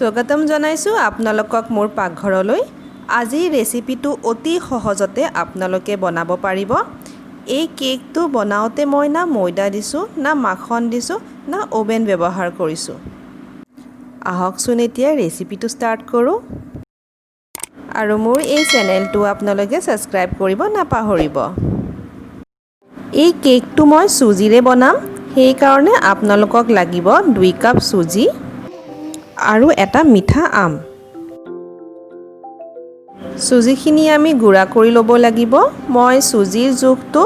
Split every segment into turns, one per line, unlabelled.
স্বাগতম জনাইছো আপোনালোকক মোৰ পাকঘৰলৈ। আজি ৰেচিপিটো অতি সহজতে আপোনালোকে বনাব পাৰিব। এই কেকটো বনাওতে মই না ময়দা দিছো, না মাখন দিছো, না ওভেন ব্যৱহাৰ কৰিছো। আহকচোন এতিয়া ৰেচিপিটো ষ্টাৰ্ট কৰো। আৰু মোৰ এই চেনেলটো আপোনালোকে সাবস্ক্ৰাইব কৰিব নাপাহৰিব। এই কেকটো মই সুজিৰে বনাম, সেই কাৰণে আপোনালোকক লাগিব 2 কাপ সুজি আৰু এটা মিঠা আম। সুজিখিনি আমি গুড়া কৰি ল'ব লাগিব। মই সুজিৰ জোখটো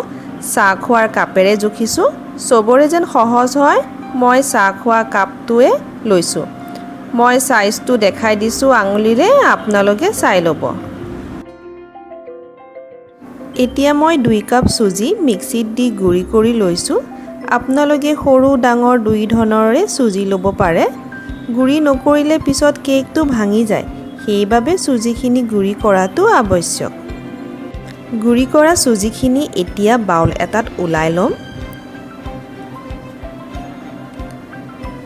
চাহ খোৱাৰ কাপেৰে জুখিছো। সবৰে যেন সহজ হয় মই চাহ খোৱা কাপটোৱে লৈছো। মই সাইজটো দেখাই দিছো আঙুলিৰে, আপোনালোকে চাই ল'ব। এতিয়া মই 2 কাপ সুজি মিক্সিত দি গুড়ি কৰি লৈছো। আপোনালোকে সৰু ডাঙৰ দুই ধৰণৰে সুজি ল'ব পাৰে। গুড়ি নকৰিলে পিছত কেকটো ভাঙি যায়, সেইবাবে সুজিখিনি গুড়ি কৰাটো আৱশ্যক। গুড়ি কৰা সুজিখিনি এতিয়া বাউল এটাত উলাই ল'ম।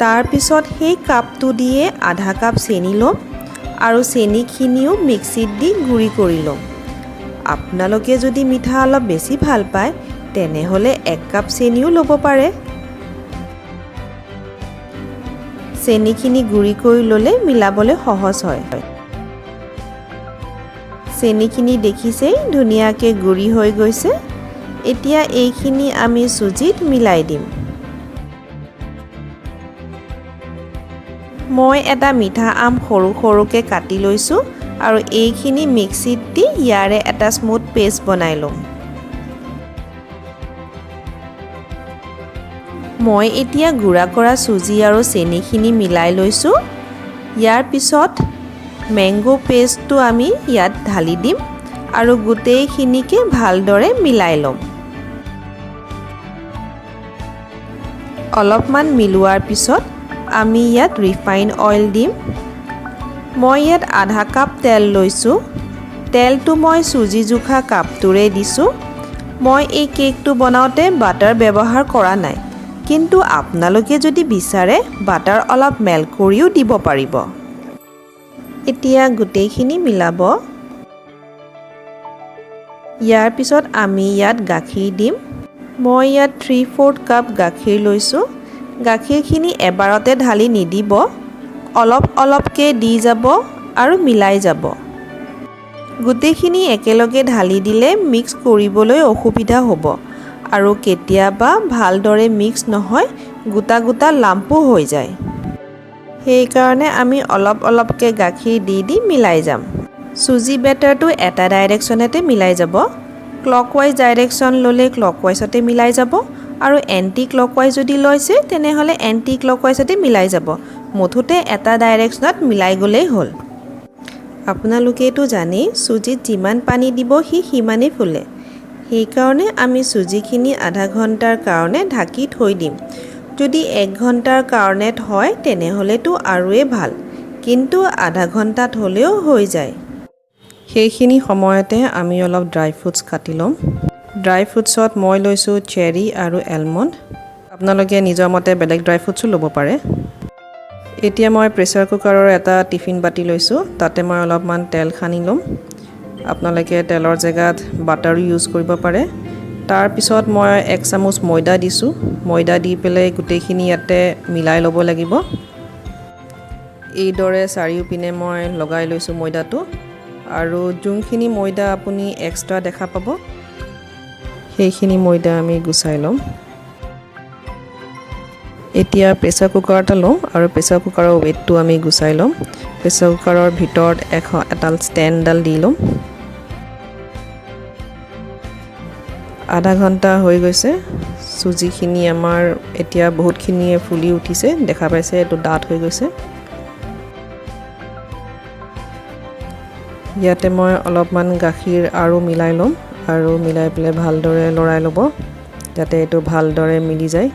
তাৰ পিছত সেই কাপটো দিয়ে আধা কাপ চেনি ল'ম আৰু চেনিখিনিও মিক্সিত দি গুড়ি কৰি ল'ম। আপোনালোকে যদি মিঠা অলপ বেছি ভাল পায় তেনেহলে 1 কাপ চেনিও ল'ব পাৰে। চেনিখিনি গুড়ি কৰি ল'লে মিলাবলৈ সহজ হয়। চেনিখিনি দেখিছেই ধুনীয়াকৈ গুড়ি হৈ গৈছে। এতিয়া এইখিনি আমি সুজিত মিলাই দিম। মই এটা মিঠা আম সৰু সৰুকৈ কাটি লৈছো আৰু এইখিনি মিক্সিত দি ইয়াৰে এটা স্মুথ পেষ্ট বনাই লম। মই এতিয়া গুড়া কৰা সুজি আৰু চেনিখিনি মিলাই লৈছো। ইয়াৰ পিছত মেংগো পেষ্টটো আমি ইয়াত ঢালি দিম আৰু গোটেইখিনিকে ভালদৰে মিলাই ল'ম। অলপমান মিলোৱাৰ পিছত আমি ইয়াত ৰিফাইন অইল দিম। মই ইয়াত আধা কাপ তেল লৈছো। তেলটো মই সুজি জোখা কাপটোৰে দিছো। মই এই কেকটো বনাওতে বাটাৰ ব্যৱহাৰ কৰা নাই, কিন্তু আপোনালোকে যদি বিচাৰে বাটাৰ অলপ মেল্ট কৰিও দিব পাৰিব। এতিয়া গোটেইখিনি মিলাব। ইয়াৰ পিছত আমি ইয়াত গাখীৰ দিম। মই ইয়াত 3/4 কাপ গাখীৰ লৈছো। গাখীৰখিনি এবাৰতে ঢালি নিদিব, অলপ অলপকৈ দি যাব আৰু মিলাই যাব। গোটেইখিনি একেলগে ঢালি দিলে মিক্স কৰিবলৈ অসুবিধা হ'ব আৰু কেতিয়াবা ভালদৰে মিক্স নহয়, গোটা গোটা লাম্পো হৈ যায়। সেইকাৰণে আমি অলপ অলপকৈ গাখীৰ দি দি মিলাই যাম। সুজি বেটাৰটো এটা ডাইৰেকশ্যনতে মিলাই যাব। ক্লকৱাইজ ডাইৰেকশ্যন ল'লে ক্লকৱাইজতে মিলাই যাব আৰু এণ্টি ক্লকৱাইজ যদি লৈছে তেনেহ'লে এণ্টি ক্লকৱাইজতে মিলাই যাব। মুঠতে এটা ডাইৰেকশ্যনত মিলাই গ'লেই হ'ল। আপোনালোকেতো জানেই সুজিত যিমান পানী দিব সি সিমানেই ফুলে। সেইকাৰণে আমি সুজিখিনি আধা ঘণ্টাৰ কাৰণে ঢাকি থৈ দিম। যদি 1 ঘণ্টাৰ কাৰণে হয় তেনেহ'লেতো আৰুৱে ভাল, কিন্তু আধা ঘণ্টাত হ'লেও হৈ যায়। সেইখিনি সময়তে আমি অলপ ড্ৰাই ফ্ৰুটছ কাটি ল'ম। ড্ৰাই ফ্ৰুটছত মই লৈছোঁ চেৰি আৰু এলমণ্ড। আপোনালোকে নিজৰ মতে বেলেগ ড্ৰাই ফ্ৰুটছো ল'ব পাৰে। এতিয়া মই প্ৰেছাৰ কুকাৰৰ এটা টিফিন বাতি লৈছোঁ। তাতে মই অলপমান তেল সানি ল'ম। আপোনালোকে তেলৰ জেগাত বাটাৰো ইউজ কৰিব পাৰে। তাৰ পিছত মই 1 চামুচ ময়দা দিছোঁ। ময়দা দি পেলাই গোটেইখিনি ইয়াতে মিলাই ল'ব লাগিব। এইদৰে চাৰিওপিনে মই লগাই লৈছোঁ ময়দাটো, আৰু যোনখিনি ময়দা আপুনি এক্সট্ৰা দেখা পাব সেইখিনি ময়দা আমি গুচাই ল'ম। এতিয়া প্ৰেছাৰ কুকাৰ এটা লওঁ আৰু প্ৰেছাৰ কুকাৰৰ ৱেটটো আমি গুচাই ল'ম। প্ৰেছাৰ কুকাৰৰ ভিতৰত এডাল ষ্টেণ্ডডাল দি ল'ম। আধা ঘণ্টা হৈ গৈছে। সুজিখিনি আমাৰ এতিয়া বহুতখিনিয়ে ফুলি উঠিছে, দেখা পাইছে এইটো ডাঠ হৈ গৈছে। ইয়াতে মই অলপমান গাখীৰ আৰু মিলাই ল'ম আৰু মিলাই পেলাই ভালদৰে লৰাই ল'ব যাতে এইটো ভালদৰে মিলি যায়।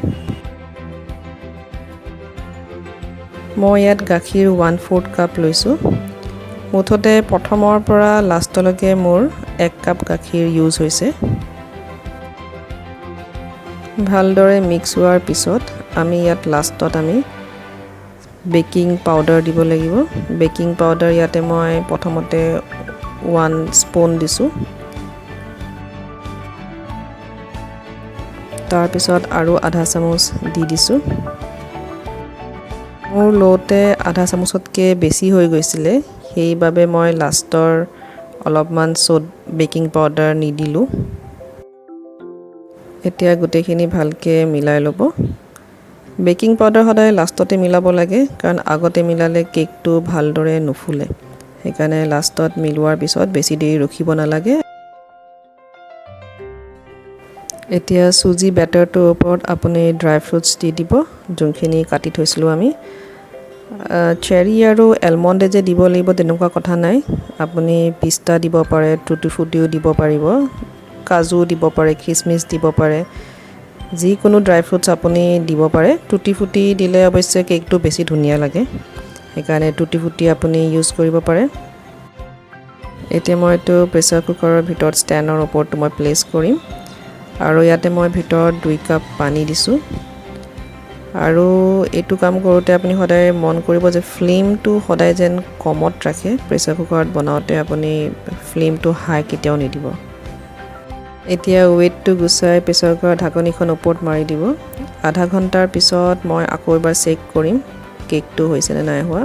মই ইয়াত গাখীৰ 1/4 কাপ লৈছোঁ। মুঠতে প্ৰথমৰ পৰা লাষ্টলৈকে মোৰ 1 কাপ গাখীৰ ইউজ হৈছে। ভালদৰে মিক্স হোৱাৰ পিছত আমি ইয়াত লাষ্টত আমি বেকিং পাউডাৰ দিব লাগিব বেকিং পাউডাৰ ইয়াতে মই প্ৰথমতে 1 স্পুন দিছোঁ তাৰ পিছত আৰু আধা চামুচ দি দিছোঁ মোৰ লওঁতে আধা চামুচতকৈ বেছি হৈ গৈছিলে সেইবাবে মই লাষ্টৰ অলপমান বেকিং পাউডাৰ নিদিলোঁ এতিয়া গোটেইখিনি ভালকৈ মিলাই ল'ব বেকিং পাউডাৰ সদায় লাষ্টতে মিলাব লাগে কাৰণ আগতে মিলালে কেকটো ভালদৰে নুফুলে সেইকাৰণে লাষ্টত মিলোৱাৰ পিছত বেছি দেৰি ৰখিব নালাগে এতিয়া সুজি বেটাৰটোৰ ওপৰত আপুনি ড্ৰাই ফ্ৰুটছ দি দিব যোনখিনি কাটি থৈছিলোঁ আমি চেৰি আৰু এলমণ্ডে যে দিব লাগিব তেনেকুৱা কথা নাই আপুনি পিস্তা দিব পাৰে টুটি ফুটিও দিব পাৰিব কাজু দিব পাৰে কিচমিচ দিব পাৰে যিকোনো ড্ৰাই ফ্ৰুটছ আপুনি দিব পাৰে টুটি ফুটি দিলে অৱশ্যে কেকটো বেছি ধুনীয়া লাগে সেইকাৰণে টুটি ফুটি আপুনি ইউজ কৰিব পাৰে এতিয়া মই এইটো প্ৰেছাৰ কুকাৰৰ ভিতৰত ষ্টেণ্ডৰ ওপৰত মই প্লেচ কৰিম আৰু ইয়াতে মই ভিতৰত 2 কাপ পানী দিছোঁ আৰু এইটো কাম কৰোঁতে আপুনি সদায় মন কৰিব যে ফ্লেমটো সদায় যেন কমত ৰাখে প্ৰেছাৰ কুকাৰত বনাওঁতে আপুনি ফ্লেমটো হাই কেতিয়াও নিদিব এতিয়া ৱেটটো গুচাই প্ৰেছাৰ কুকাৰৰ ঢাকনিখন ওপৰত মাৰি দিব আধা ঘণ্টাৰ পিছত মই আকৌ এবাৰ চেক কৰিম কেকটো হৈছে নে নাই হোৱা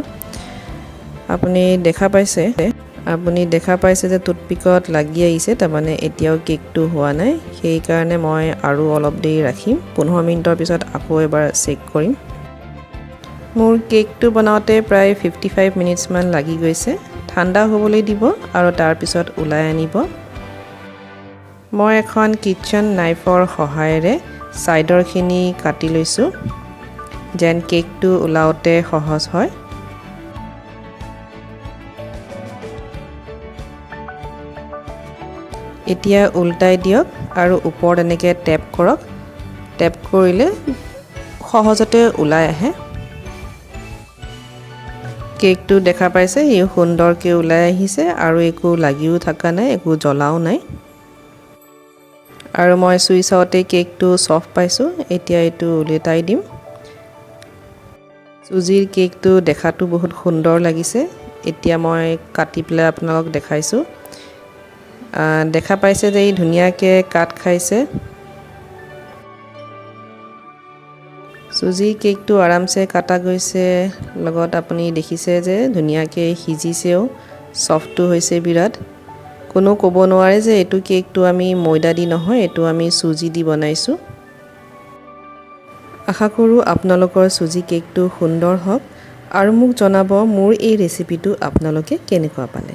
আপুনি দেখা পাইছে যে টুথপিকত লাগি আহিছে তাৰমানে এতিয়াও কেকটো হোৱা নাই সেইকাৰণে মই আৰু অলপ দেৰি ৰাখিম 15 মিনিটৰ পিছত আকৌ এবাৰ চেক কৰিম মোৰ কেকটো বনাওঁতে প্ৰায় 55 মিনিটছমান লাগি গৈছে ঠাণ্ডা হ'বলৈ দিব আৰু তাৰ পিছত ওলাই আনিব মই এখন কিচেন নাইফৰ সহায়েৰে সাইডৰখিনি কাটি লৈছোঁ যেন কেকটো ওলাওঁতে সহজ হয় এতিয়া উল্টাই দিয়ক আৰু ওপৰত এনেকৈ টেপ কৰক টেপ কৰিলে সহজতে ওলাই আহে কেকটো দেখা পাইছে ই সুন্দৰকৈ ওলাই আহিছে আৰু একো লাগিও থকা নাই একো জ্বলাও নাই আৰু মই চুই চাওঁতে কেকটো সফট পাইছোঁ এতিয়া এইটো উলটাই দিম চুজিৰ কেকটো দেখাটো বহুত সুন্দৰ লাগিছে এতিয়া মই কাটি পেলাই আপোনালোকক দেখাইছোঁ দেখা পাইছে যে ই ধুনীয়াকৈ কাট খাইছে চুজি কেকটো আৰামছে কাটা গৈছে লগত আপুনি দেখিছে যে ধুনীয়াকৈ সিজিছেও সফটটো হৈছে বিৰাট কোনো ক'ব নোৱাৰে যে এইটো কেকটো আমি ময়দা দি নহয় এইটো আমি চুজি দি বনাইছোঁ আশা কৰোঁ আপোনালোকৰ চুজি কেকটো সুন্দৰ হওক আৰু মোক জনাব মোৰ এই ৰেচিপিটো আপোনালোকে কেনেকুৱা পালে